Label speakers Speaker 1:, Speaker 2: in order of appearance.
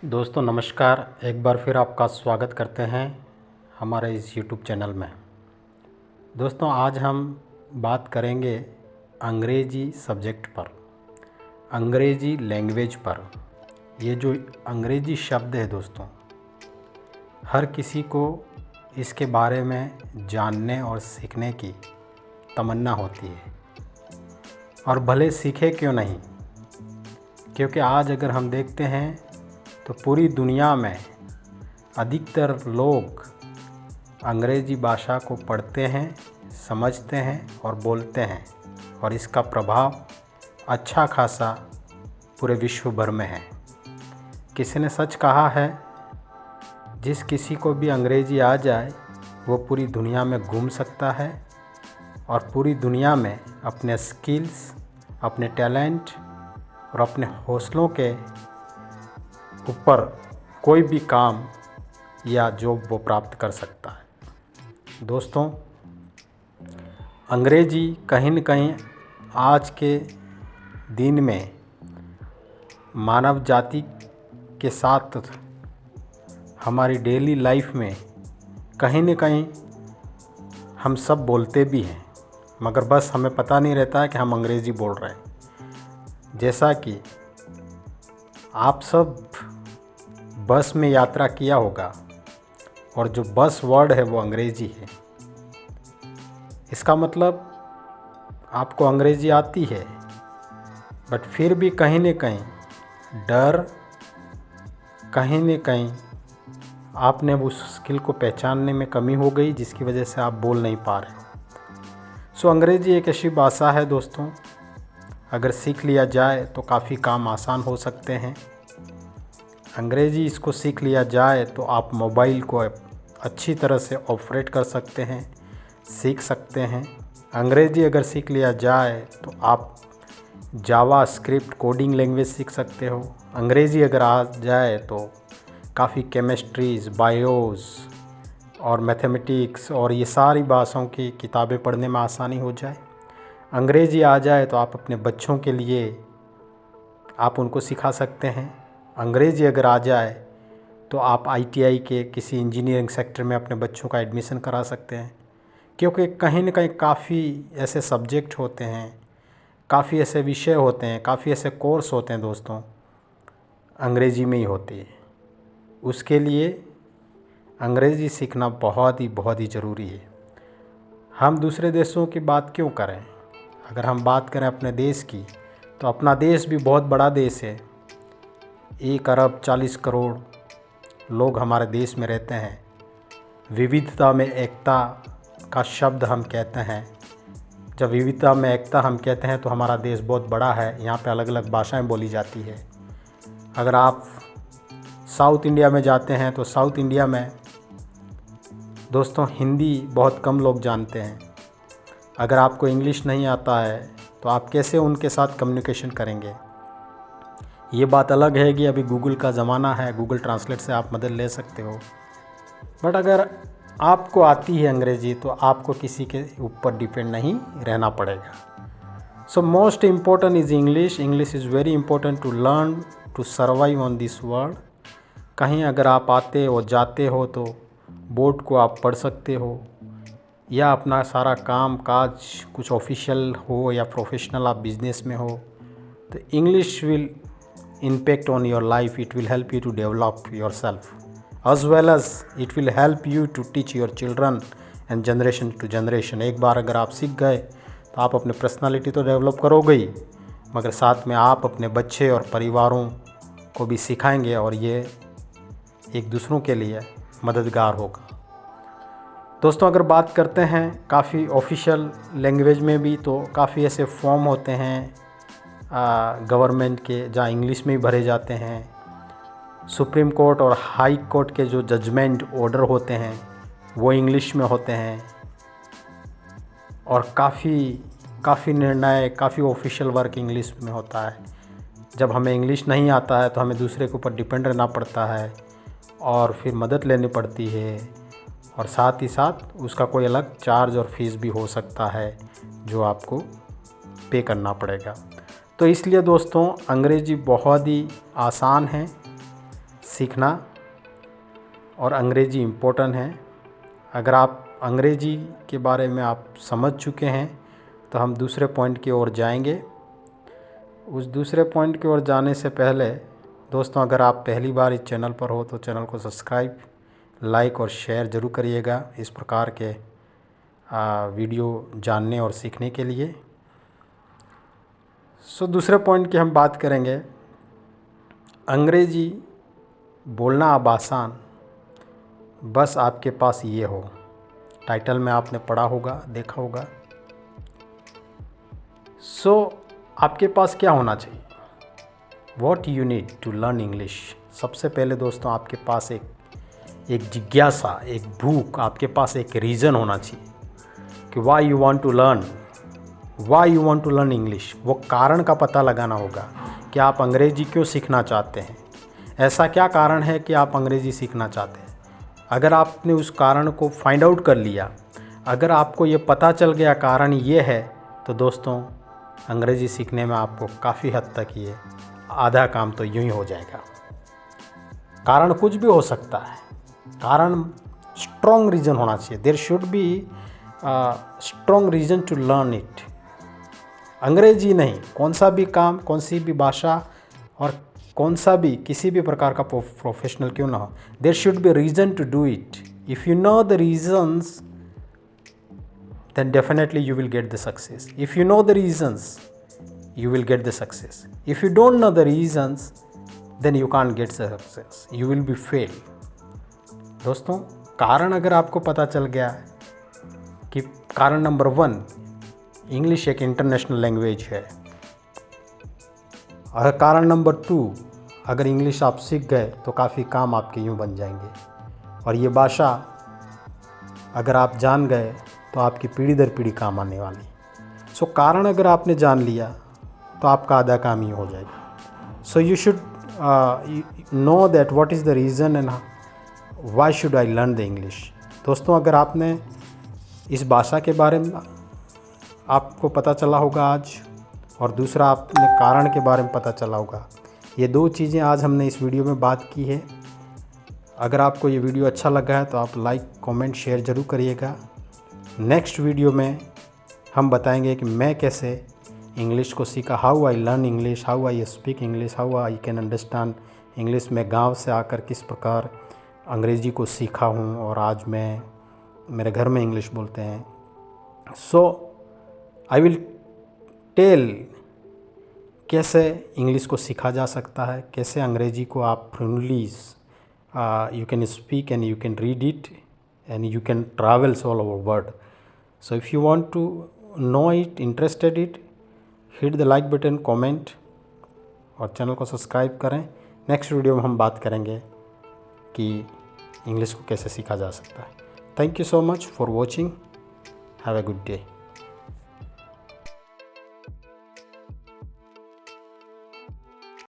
Speaker 1: दोस्तों नमस्कार। एक बार फिर आपका स्वागत करते हैं हमारे इस YouTube चैनल में। दोस्तों आज हम बात करेंगे अंग्रेज़ी सब्जेक्ट पर, अंग्रेज़ी लैंग्वेज पर। ये जो अंग्रेज़ी शब्द है दोस्तों, हर किसी को इसके बारे में जानने और सीखने की तमन्ना होती है, और भले सीखे क्यों नहीं, क्योंकि आज अगर हम देखते हैं तो पूरी दुनिया में अधिकतर लोग अंग्रेज़ी भाषा को पढ़ते हैं, समझते हैं और बोलते हैं, और इसका प्रभाव अच्छा खासा पूरे विश्व भर में है। किसी ने सच कहा है, जिस किसी को भी अंग्रेज़ी आ जाए वो पूरी दुनिया में घूम सकता है और पूरी दुनिया में अपने स्किल्स, अपने टैलेंट और अपने हौसलों के ऊपर कोई भी काम या जॉब वो प्राप्त कर सकता है। दोस्तों अंग्रेज़ी कहीं न कहीं आज के दिन में मानव जाति के साथ हमारी डेली लाइफ में कहीं न कहीं हम सब बोलते भी हैं, मगर बस हमें पता नहीं रहता है कि हम अंग्रेज़ी बोल रहे हैं। जैसा कि आप सब बस में यात्रा किया होगा और जो बस वर्ड है वो अंग्रेज़ी है। इसका मतलब आपको अंग्रेज़ी आती है, बट फिर भी कहीं न कहीं डर, कहीं न कहीं आपने उस स्किल को पहचानने में कमी हो गई, जिसकी वजह से आप बोल नहीं पा रहे हो। अंग्रेज़ी एक ऐसी भाषा है दोस्तों, अगर सीख लिया जाए तो काफ़ी काम आसान हो सकते हैं। अंग्रेज़ी इसको सीख लिया जाए तो आप मोबाइल को अच्छी तरह से ऑपरेट कर सकते हैं, सीख सकते हैं। अंग्रेज़ी अगर सीख लिया जाए तो आप जावा स्क्रिप्ट कोडिंग लैंग्वेज सीख सकते हो। अंग्रेज़ी अगर आ जाए तो काफ़ी केमिस्ट्रीज़, बायोस और मैथमेटिक्स और ये सारी भाषाओं की किताबें पढ़ने में आसानी हो जाए। अंग्रेज़ी आ जाए तो आप अपने बच्चों के लिए आप उनको सिखा सकते हैं। अंग्रेज़ी अगर आ जाए तो आप ITI के किसी इंजीनियरिंग सेक्टर में अपने बच्चों का एडमिशन करा सकते हैं, क्योंकि कहीं न कहीं काफ़ी ऐसे सब्जेक्ट होते हैं, काफ़ी ऐसे विषय होते हैं, काफ़ी ऐसे कोर्स होते हैं दोस्तों, अंग्रेज़ी में ही होती है। उसके लिए अंग्रेज़ी सीखना बहुत ही ज़रूरी है। हम दूसरे देशों की बात क्यों करें, अगर हम बात करें अपने देश की, तो अपना देश भी बहुत बड़ा देश है। 1 अरब 40 करोड़ लोग हमारे देश में रहते हैं। विविधता में एकता का शब्द हम कहते हैं। जब विविधता में एकता हम कहते हैं तो हमारा देश बहुत बड़ा है, यहाँ पे अलग अलग भाषाएं बोली जाती है। अगर आप साउथ इंडिया में जाते हैं तो साउथ इंडिया में दोस्तों हिंदी बहुत कम लोग जानते हैं। अगर आपको इंग्लिश नहीं आता है तो आप कैसे उनके साथ कम्युनिकेशन करेंगे। ये बात अलग है कि अभी गूगल का ज़माना है, गूगल ट्रांसलेट से आप मदद ले सकते हो। बट अगर आपको आती है अंग्रेज़ी तो आपको किसी के ऊपर डिपेंड नहीं रहना पड़ेगा। So most important is English. English is very important to learn to survive on this world. कहीं अगर आप आते हो जाते हो तो बोर्ड को आप पढ़ सकते हो, या अपना सारा काम काज कुछ ऑफिशियल हो या प्रोफेशनल आप बिजनेस में हो, तो English will impact on your life. It will help you to develop yourself, as well as it will help you to teach your children and generation to generation. एक बार अगर आप सीख गए तो आप अपने पर्सनालिटी तो डेवलप करोगे ही, मगर साथ में आप अपने बच्चे और परिवारों को भी सिखाएंगे, और ये एक दूसरों के लिए मददगार होगा। दोस्तों अगर बात करते हैं काफ़ी ऑफिशियल लैंग्वेज में भी, तो काफ़ी ऐसे फॉर्म होते हैं गवर्नमेंट के, जहाँ इंग्लिश में ही भरे जाते हैं। सुप्रीम कोर्ट और हाई कोर्ट के जो जजमेंट ऑर्डर होते हैं वो इंग्लिश में होते हैं, और काफ़ी निर्णय, काफ़ी ऑफिशियल वर्क इंग्लिश में होता है। जब हमें इंग्लिश नहीं आता है तो हमें दूसरे के ऊपर डिपेंड रहना पड़ता है, और फिर मदद लेनी पड़ती है, और साथ ही साथ उसका कोई अलग चार्ज और फीस भी हो सकता है जो आपको पे करना पड़ेगा। तो इसलिए दोस्तों अंग्रेज़ी बहुत ही आसान है, सीखना और अंग्रेज़ी इम्पोर्टेंट है। अगर आप अंग्रेज़ी के बारे में आप समझ चुके हैं तो हम दूसरे पॉइंट की ओर जाएंगे। उस दूसरे पॉइंट की ओर जाने से पहले दोस्तों, अगर आप पहली बार इस चैनल पर हो तो चैनल को सब्सक्राइब, लाइक और शेयर ज़रूर करिएगा इस प्रकार के वीडियो जानने और सीखने के लिए। दूसरे पॉइंट की हम बात करेंगे, अंग्रेज़ी बोलना अब आसान, बस आपके पास ये हो। टाइटल में आपने पढ़ा होगा, देखा होगा। आपके पास क्या होना चाहिए? What you need to learn English। सबसे पहले दोस्तों, आपके पास एक जिज्ञासा, एक भूख, आपके पास एक रीज़न होना चाहिए कि why you want to learn English। वो कारण का पता लगाना होगा कि आप अंग्रेज़ी क्यों सीखना चाहते हैं। ऐसा क्या कारण है कि आप अंग्रेज़ी सीखना चाहते हैं? अगर आपने उस कारण को फाइंड आउट कर लिया, अगर आपको ये पता चल गया कारण ये है, तो दोस्तों अंग्रेज़ी सीखने में आपको काफ़ी हद तक ये आधा काम तो यूँ ही हो जाएगा। कारण कुछ भी हो सकता है, कारण स्ट्रॉन्ग रीज़न होना चाहिए। There should be strong reason to learn it. अंग्रेज़ी नहीं, कौन सा भी काम, कौन सी भी भाषा और कौन सा भी किसी भी प्रकार का प्रोफेशनल क्यों ना हो, there should be reason to do it. If you know the reasons then definitely you will get the success. If you know the reasons, you will get the success. If you don't know the reasons, then you can't get the success. You will be fail. दोस्तों, कारण अगर आपको पता चल गया कि कारण number 1, English एक इंटरनेशनल लैंग्वेज है। और कारण नंबर 2, अगर इंग्लिश आप सीख गए तो काफ़ी काम आपके यूँ बन जाएंगे। और ये भाषा अगर आप जान गए तो आपकी पीढ़ी दर पीढ़ी काम आने वाली। कारण अगर आपने जान लिया तो आपका आधा काम ही हो जाएगा। You should know that what is the reason and why should I learn the English. दोस्तों, अगर आपने इस भाषा के बारे में आपको पता चला होगा आज, और दूसरा आपने कारण के बारे में पता चला होगा। ये 2 चीज़ें आज हमने इस वीडियो में बात की है। अगर आपको ये वीडियो अच्छा लगा है तो आप लाइक, कमेंट, शेयर ज़रूर करिएगा। नेक्स्ट वीडियो में हम बताएंगे कि मैं कैसे इंग्लिश को सीखा, how I learn English, how I speak English, how I can understand English. मैं गांव से आकर किस प्रकार अंग्रेज़ी को सीखा हूं और आज मैं मेरे घर में इंग्लिश बोलते हैं। आई विल टेल कैसे इंग्लिश को सीखा जा सकता है, कैसे अंग्रेज़ी को आप fluently you can speak and you can read it and you can travel all over world. So if you want to know it, interested it, hit the like button, comment और चैनल को subscribe करें। Next video में हम बात करेंगे कि English को कैसे सीखा जा सकता है। Thank you so much for watching. Have a good day.